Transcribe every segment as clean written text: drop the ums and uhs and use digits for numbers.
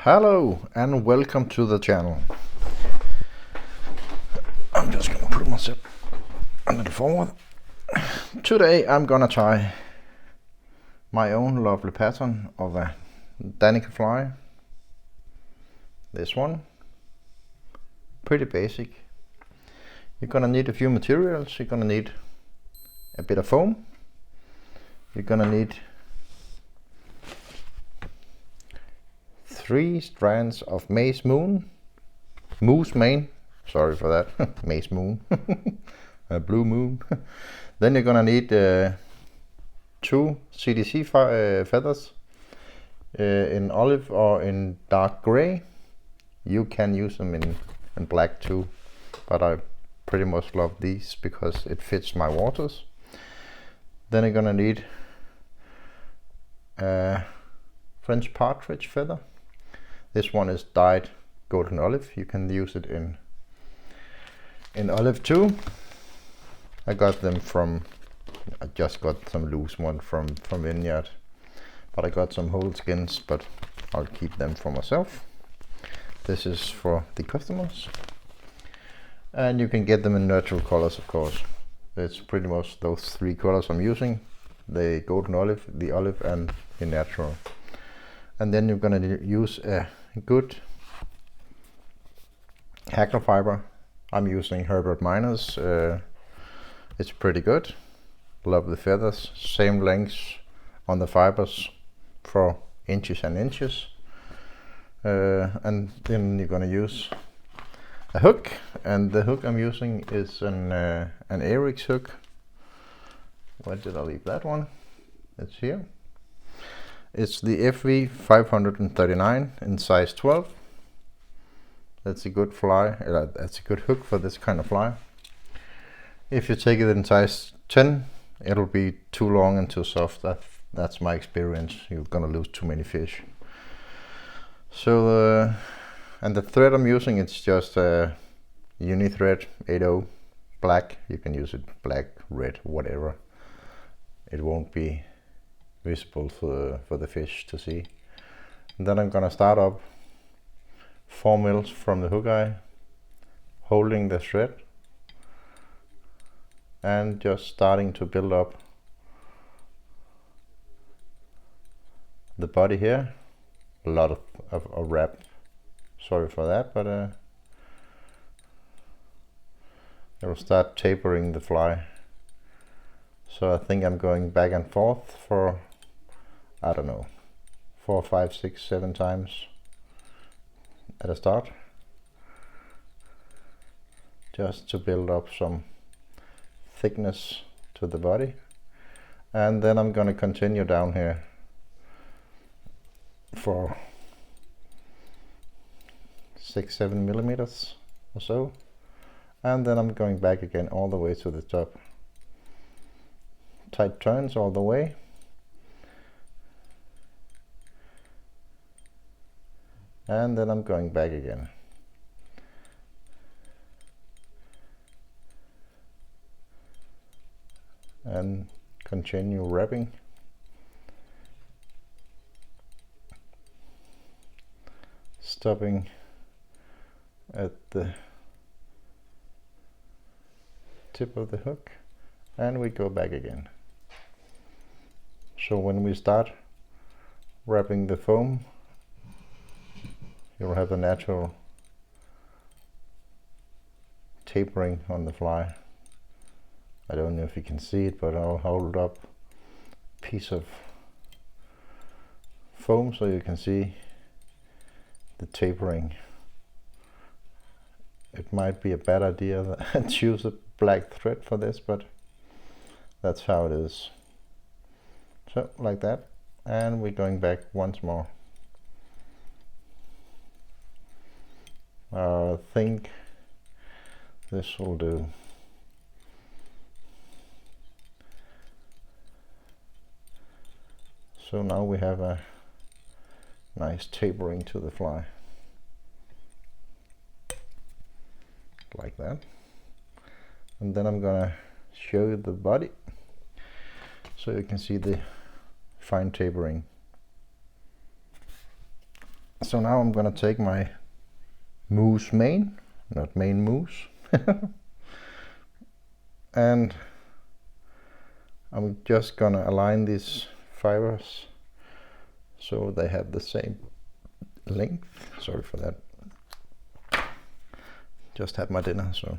Hello and welcome to the channel. I'm just gonna put myself a little forward. Today I'm gonna try my own lovely pattern of a Danica Fly. This one, pretty basic. You're gonna need a few materials. You're gonna need a bit of foam. You're gonna need 3 strands of moose mane. Sorry for that. Mace moon. A blue moon. Then you're gonna need 2 CDC feathers in olive or in dark gray. You can use them in black too, but I pretty much love these because it fits my waters. Then you're gonna need a French partridge feather. This one is dyed golden olive. You can use it in olive too. I just got some loose one from Vineyard, but I got some whole skins, but I'll keep them for myself. This is for the customers, and you can get them in natural colors, of course. It's pretty much those 3 colors I'm using: the golden olive, the olive, and the natural. And then you're gonna use a good hackle fiber. I'm using Herbert Miners. It's pretty good. Love the feathers. Same lengths on the fibers for inches and inches. And then you're gonna use a hook, and the hook I'm using is an Eric's hook. Where did I leave that one? It's here. It's the FV 539 in size 12. That's a good fly. That's a good hook for this kind of fly. If you take it in size 10, it'll be too long and too soft. That's my experience. You're gonna lose too many fish. So and the thread I'm using, it's just a uni thread 80 black. You can use it black, red, whatever. It won't be visible for the fish to see. And then I'm gonna start up 4 mils from the hook eye, holding the thread and just starting to build up the body here. A lot of wrap. Sorry for that, but it'll start tapering the fly. So I think I'm going back and forth for, I don't know, 4, 5, 6, 7 times at a start, just to build up some thickness to the body. And then I'm going to continue down here for 6-7 millimeters or so, and then I'm going back again all the way to the top. Tight turns all the way. And then I'm going back again. And continue wrapping. Stopping at the tip of the hook, and we go back again. So when we start wrapping the foam, you'll have the natural tapering on the fly. I don't know if you can see it, but I'll hold up a piece of foam so you can see the tapering. It might be a bad idea to use a black thread for this, but that's how it is. So like that, and we're going back once more. I think this will do. So now we have a nice tapering to the fly, like that. And then I'm gonna show you the body so you can see the fine tapering. So now I'm gonna take my moose mane, not main moose, and I'm just gonna align these fibers so they have the same length. Sorry for that. Just had my dinner, so.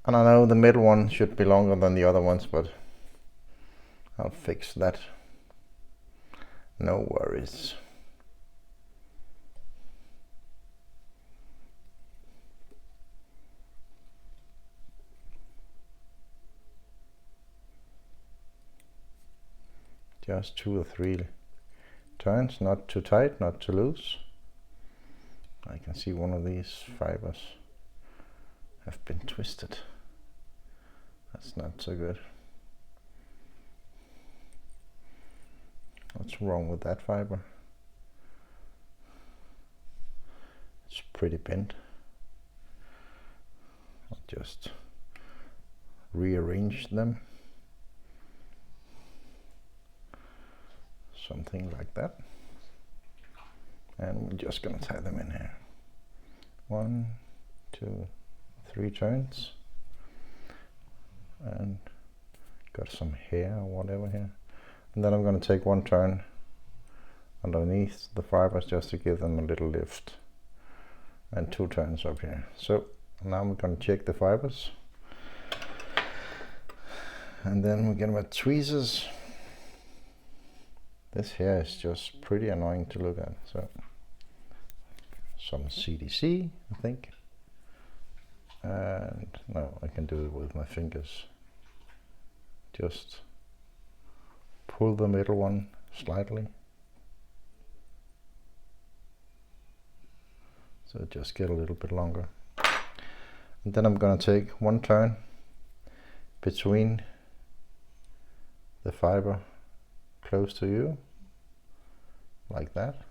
And I know the middle one should be longer than the other ones, but I'll fix that. No worries. Just 2 or 3 turns, not too tight, not too loose. I can see one of these fibers have been twisted. That's not so good. What's wrong with that fiber? It's pretty bent. I'll just rearrange them. Something like that. And we're just gonna tie them in here. 1, 2, 3 turns. And got some hair or whatever here. And then I'm gonna take 1 turn underneath the fibers just to give them a little lift. And 2 turns up here. So now I'm gonna check the fibers. And then we get my tweezers. This hair is just pretty annoying to look at. So some CDC, I think. And no, I can do it with my fingers. Just pull the middle one slightly. So just get a little bit longer. And then I'm gonna take 1 turn between the fiber close to you, like that,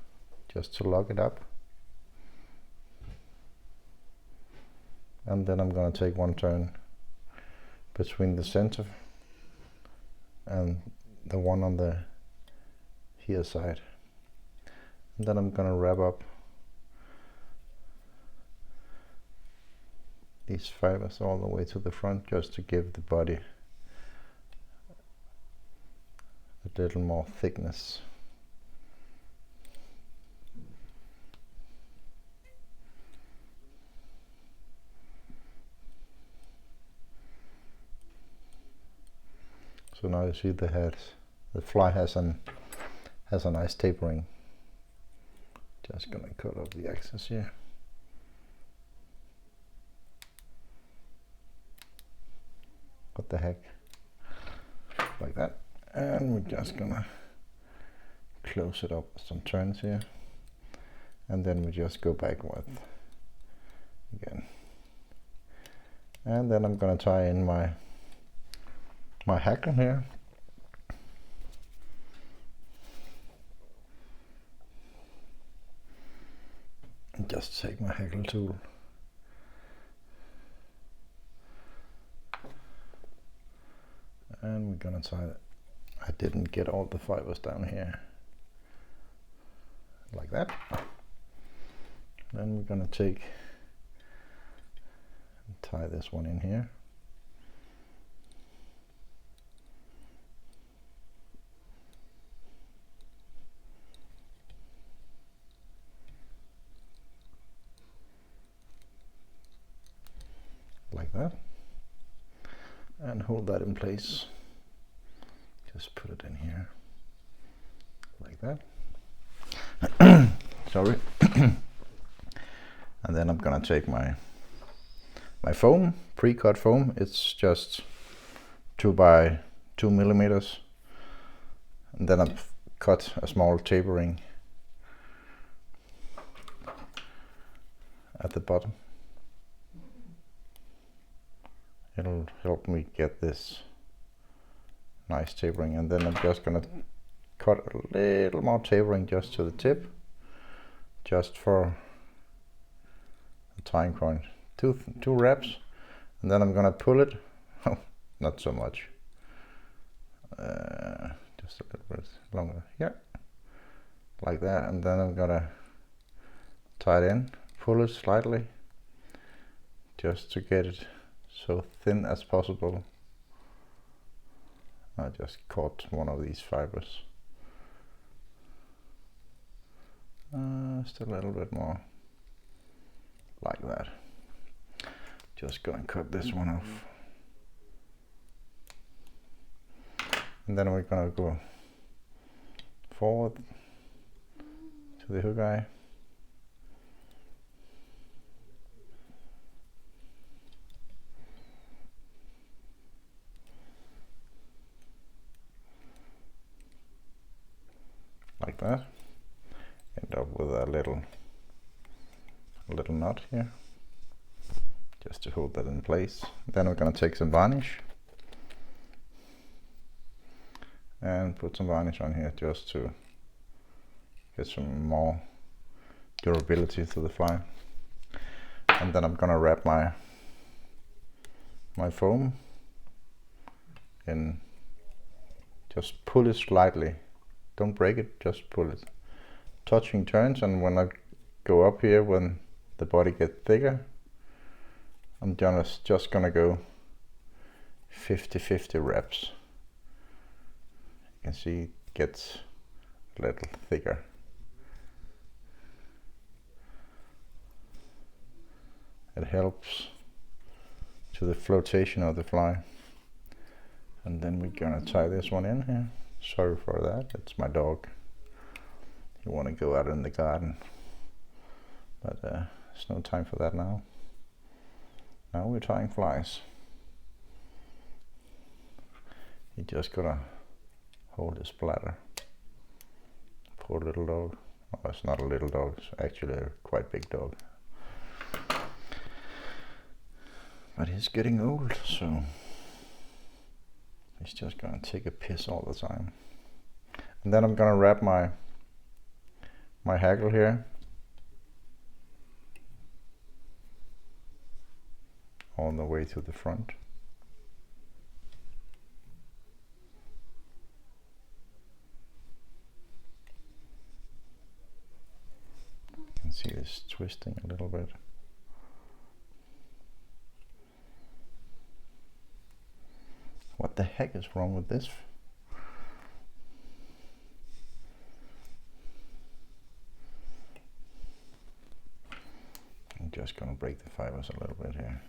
just to lock it up. And then I'm gonna take 1 turn between the center and the one on the here side. And then I'm gonna wrap up these fibers all the way to the front, just to give the body a little more thickness. So now you see the head, the fly has a nice tapering. Just gonna cut off the excess here. What the heck? Like that. And we're just gonna close it up with some turns here. And then we just go back with again. And then I'm gonna tie in my hackle here. And just take my hackle tool. And we're gonna tie it. I didn't get all the fibers down here. Like that. Then we're gonna take and tie this one in here. Like that. And hold that in place. Just put it in here. Like that. Sorry. And then I'm gonna take my foam, pre-cut foam. It's just 2 by 2 millimeters. And then I've cut a small tapering at the bottom. It'll help me get this nice tapering, and then I'm just gonna cut a little more tapering just to the tip, just for a tying point. Two wraps, and then I'm gonna pull it. Not so much. just a little bit longer here, like that, and then I'm gonna tie it in, pull it slightly, just to get it so thin as possible. I just caught one of these fibers. Just a little bit more, like that. Just gonna cut this one off. And then we're gonna go forward to the hook eye. Like that. End up with a little knot here, just to hold that in place. Then we're gonna take some varnish and put some varnish on here just to get some more durability to the fly. And then I'm gonna wrap my foam in, just pull it slightly, don't break it, just pull it, touching turns. And when I go up here, when the body gets thicker, I'm just gonna go 50-50 wraps. You can see it gets a little thicker. It helps to the flotation of the fly. And then we're gonna tie this one in here. Sorry for that, it's my dog. You want to go out in the garden, but there's no time for that now. Now we're tying flies. You just gotta hold his bladder. Poor little dog. Oh, it's not a little dog, it's actually a quite big dog. But he's getting old, so he's just gonna take a piss all the time. And then I'm gonna wrap my hackle here all the way to the front. You can see this twisting a little bit. What the heck is wrong with this? I'm just gonna break the fibers a little bit here.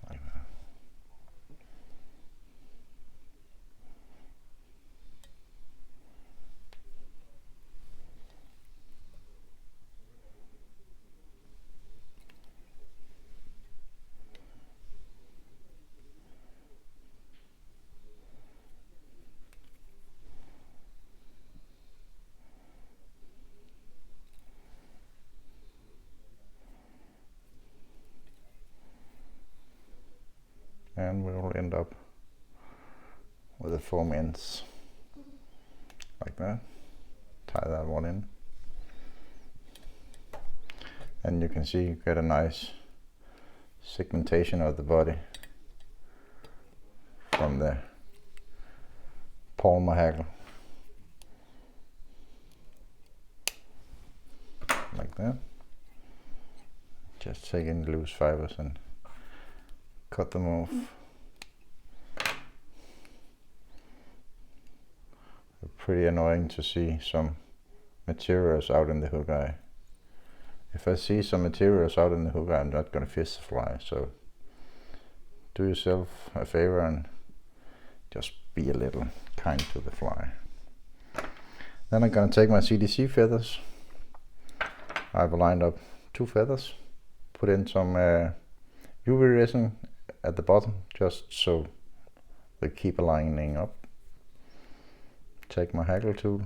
Like that. And we will end up with the foam ends like that. Tie that one in, and you can see you get a nice segmentation of the body from the palmer hackle, like that. Just take in loose fibers and cut them off. Pretty annoying to see some materials out in the hook eye. If I see some materials out in the hook eye, I'm not going to fish the fly. So do yourself a favor and just be a little kind to the fly. Then I'm going to take my CDC feathers. I've lined up 2 feathers, put in some UV resin at the bottom just so they keep lining up. Take my hackle tool,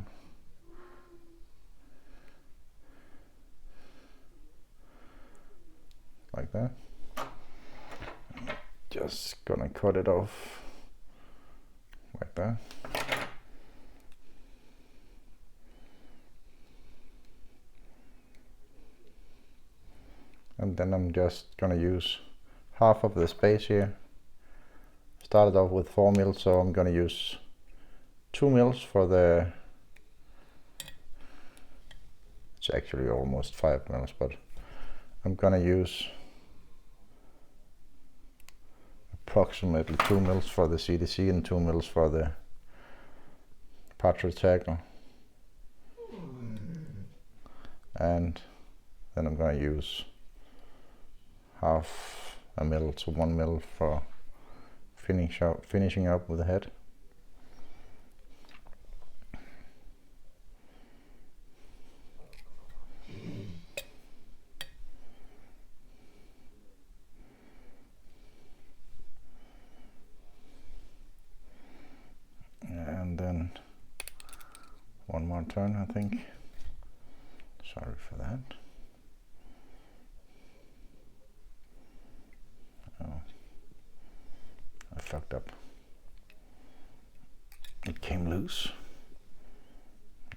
like that. Just gonna cut it off like that. and then I'm just gonna use half of the space here. Started off with 4 mils, so I'm gonna use 2 mils for the, it's actually almost 5 mils, but I'm gonna use approximately 2 mils for the CDC and 2 mils for the partridge tackle. And then I'm gonna use half a mil to 1 mil for finishing up with the head. And then one more turn, I think. Sorry for that. Oh, I fucked up. It came loose.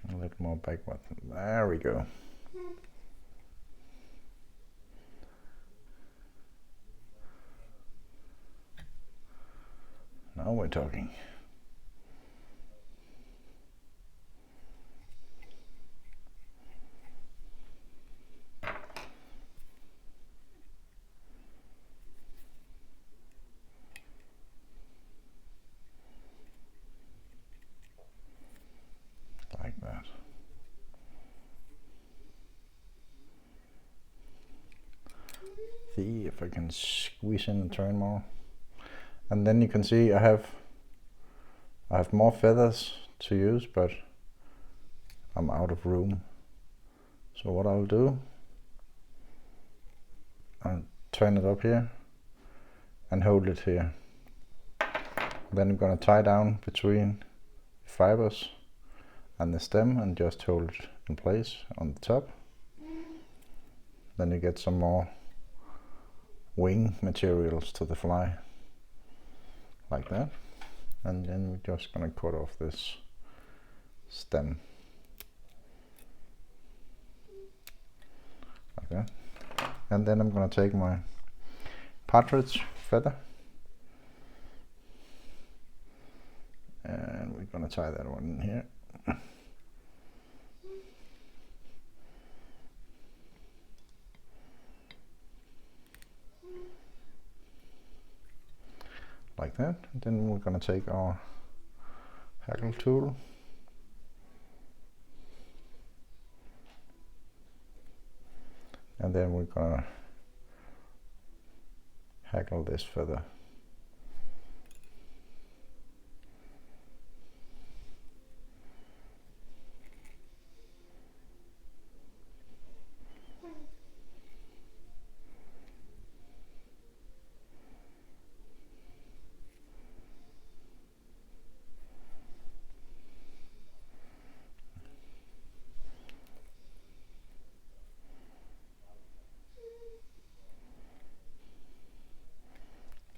A little more backward. There we go. Now we're talking. Like that. See if I can squeeze in and turn more. And then you can see I have more feathers to use, but I'm out of room. So what I'll do, I'll turn it up here and hold it here. Then I'm gonna tie down between fibers and the stem and just hold it in place on the top. Then you get some more wing materials to the fly, like that. And then we're just gonna cut off this stem, like that. And then I'm gonna take my partridge feather and we're gonna tie that one in here. Like that. And then we're gonna take our hackle tool and then we're gonna hackle this feather.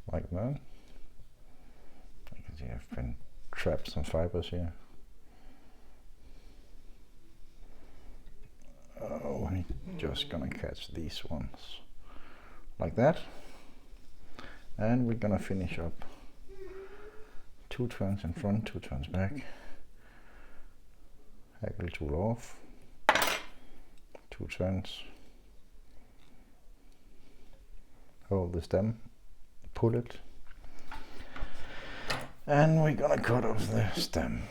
Like that. You can see I've been trapped some fibers here. Oh, I'm just gonna catch these ones. Like that. And we're gonna finish up 2 turns in front, 2 turns back. Hackle tool off. 2 turns. Hold the stem. Pull it, and we're gonna cut off the stem.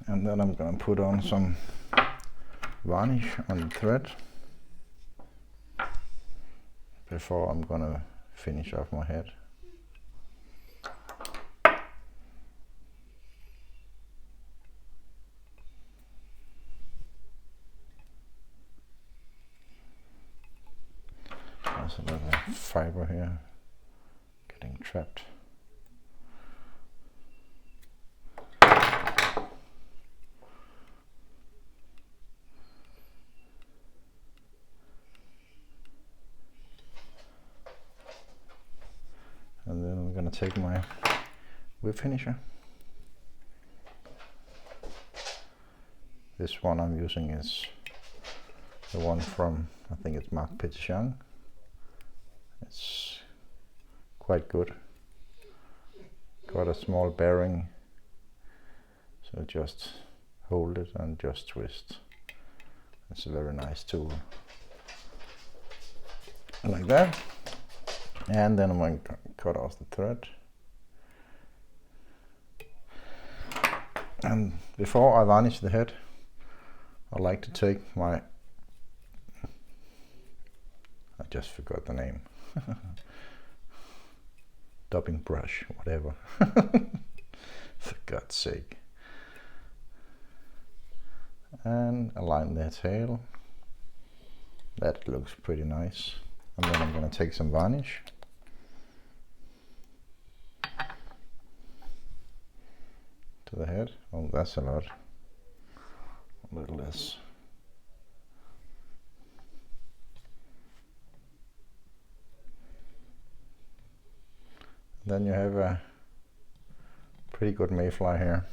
And then I'm gonna put on some varnish on the thread before I'm gonna finish off my head. There's a little fiber here getting trapped. And then I'm gonna take my whip finisher. This one I'm using is the one from, I think it's Marc Petition. It's quite good. Got a small bearing, so just hold it and just twist. It's a very nice tool. Like that. And then I'm going to cut off the thread. And before I varnish the head, I like to take my, I just forgot the name, dubbing brush, whatever, for God's sake, and align the tail. That looks pretty nice. And then I'm going to take some varnish. To the head. Oh, that's a lot. A little less. Then you have a pretty good mayfly here.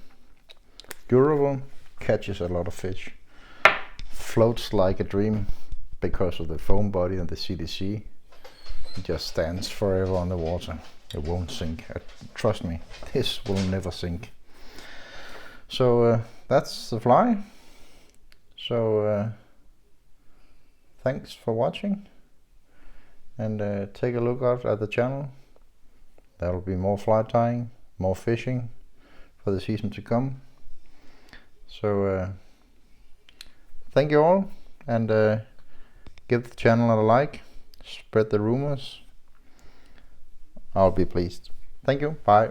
Durable, catches a lot of fish, floats like a dream because of the foam body and the CDC. It just stands forever on the water. It won't sink. Trust me, this will never sink. So that's the fly. So thanks for watching, and take a look out at the channel. There will be more fly tying, more fishing for the season to come. So thank you all, and give the channel a like, spread the rumors. I'll be pleased. Thank you. Bye.